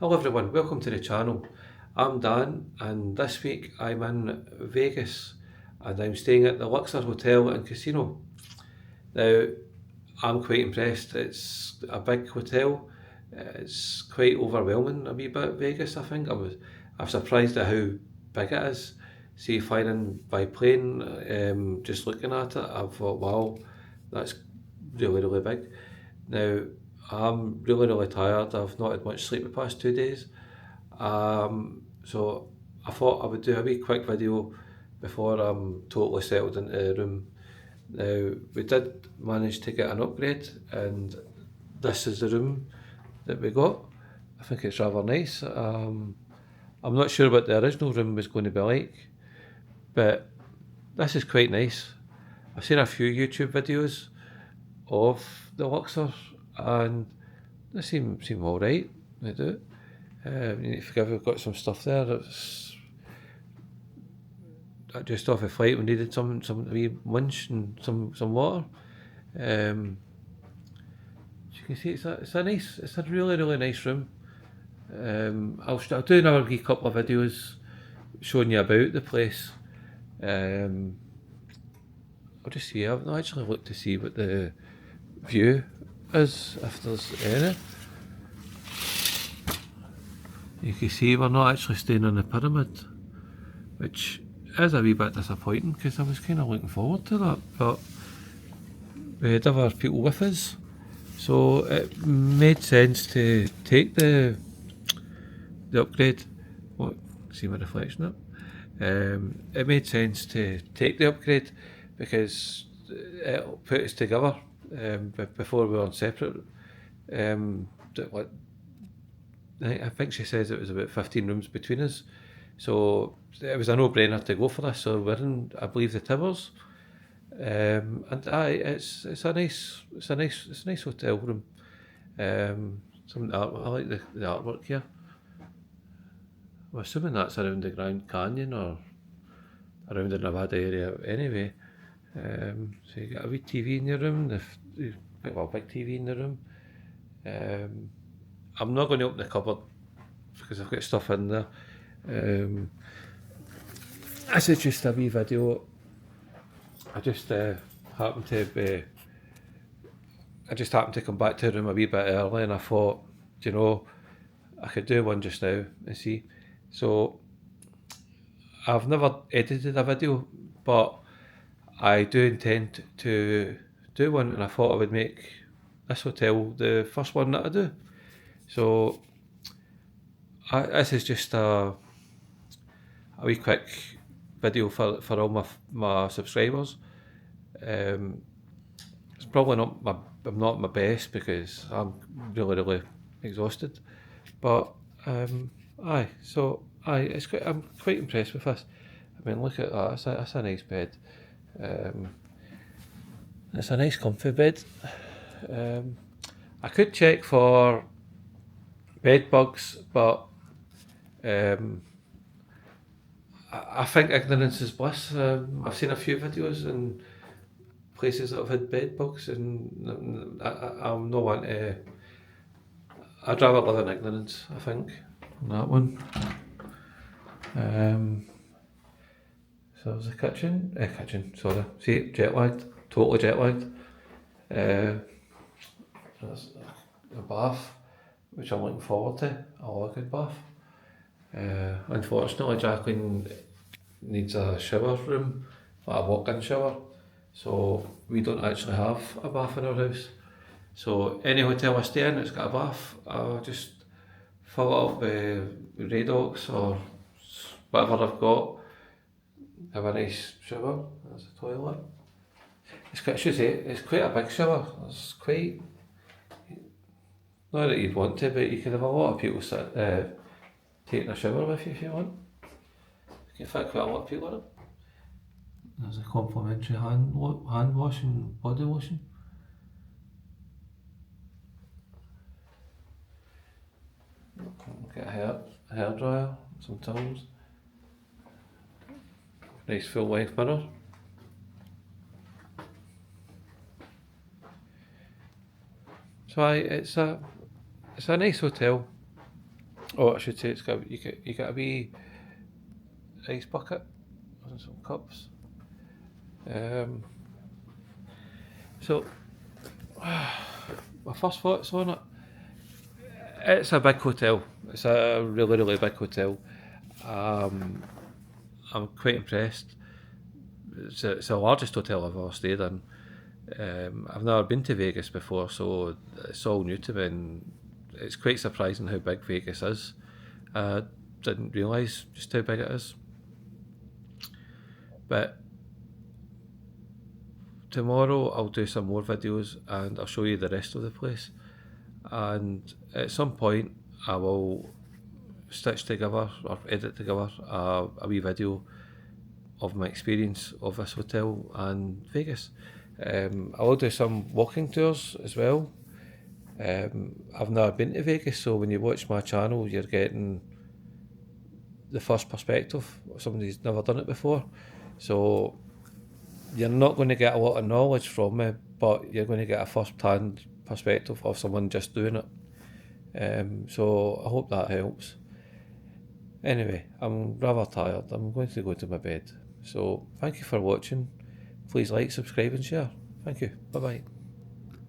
Hello everyone, welcome to the channel. I'm Dan and this week I'm in Vegas and I'm staying at the Luxor Hotel and Casino. Now I'm quite impressed. It's a big hotel. It's quite overwhelming a wee bit, Vegas, I think. I'm surprised at how big it is. See, flying by plane, just looking at it, I thought, wow, that's really big. Now, I'm really tired. I've not had much sleep the past 2 days. So I thought I would do a wee quick video before I'm totally settled into the room. Now, we did manage to get an upgrade, and this is the room that we got. I think it's rather nice. I'm not sure what the original room was going to be like, but this is quite nice. I've seen a few YouTube videos of the Luxor, and they seem all right. They do. You need to forgive we've got some stuff there that's just off a flight. We needed some wee lunch and some water. As you can see, it's a really nice room. I'll do another wee couple of videos showing you about the place. I'll just see. I've not actually looked to see what the view is, if there's any. You can see we're not actually staying on the pyramid, which is a wee bit disappointing because I was kind of looking forward to that, but we had other people with us, so it made sense to take the upgrade. What? See my reflection up. It made sense to take the upgrade because it'll put us together. Before we were on separate. I think she says it was about 15 rooms between us, so it was a no-brainer to go for this. So we're in, I believe, the Towers, and it's a nice hotel room. Some art, I like the artwork here. I'm assuming that's around the Grand Canyon or around the Nevada area anyway. So you got a wee TV in your room, big TV in the room. I'm not going to open the cupboard because I've got stuff in there. This is just a wee video. I just happened to come back to the room a wee bit early, and I thought, I could do one just now and see. So I've never edited a video, but I do intend to do one, and I thought I would make this hotel the first one that I do. So this is just a wee quick video for all my subscribers. It's probably I'm not my best because I'm really exhausted, but I'm quite impressed with this. I mean, look at that. It's a nice bed. It's a nice comfy bed. I could check for bed bugs, but I think ignorance is bliss. I've seen a few videos in places that have had bed bugs, and I'm no one to. I'd rather live in ignorance, I think, on that one. So there's a kitchen, sorry. See, jet lagged, totally jet lagged. There's a bath, which I'm looking forward to. I like a good bath. Unfortunately, Jacqueline needs a shower room, like a walk-in shower, so we don't actually have a bath in our house. So any hotel I stay in that's got a bath, I'll just fill it up with Radox or whatever I've got. Have a nice shower. There's a toilet. It's quite a big shower. It's quite, not that you'd want to, but you could have a lot of people taking a shower with you if you want. You can fit quite a lot of people in it. There's a complimentary hand wash and body lotion. Get a hair dryer, some towels. Nice full length mirror. So it's a nice hotel. Oh, I should say you got a wee ice bucket and some cups. Um, so my first thoughts on it. It's a big hotel. It's a really big hotel. Um, I'm quite impressed. It's the largest hotel I've ever stayed in. I've never been to Vegas before, so it's all new to me, and it's quite surprising how big Vegas is. I didn't realise just how big it is. But tomorrow I'll do some more videos and I'll show you the rest of the place. And at some point I will stitch together or edit together a wee video of my experience of this hotel and Vegas. I will do some walking tours as well. I've never been to Vegas, so when you watch my channel, you're getting the first perspective of somebody who's never done it before. So you're not going to get a lot of knowledge from me, but you're going to get a first-hand perspective of someone just doing it. So I hope that helps. Anyway, I'm rather tired. I'm going to go to my bed. So thank you for watching. Please like, subscribe and share. Thank you. Bye bye.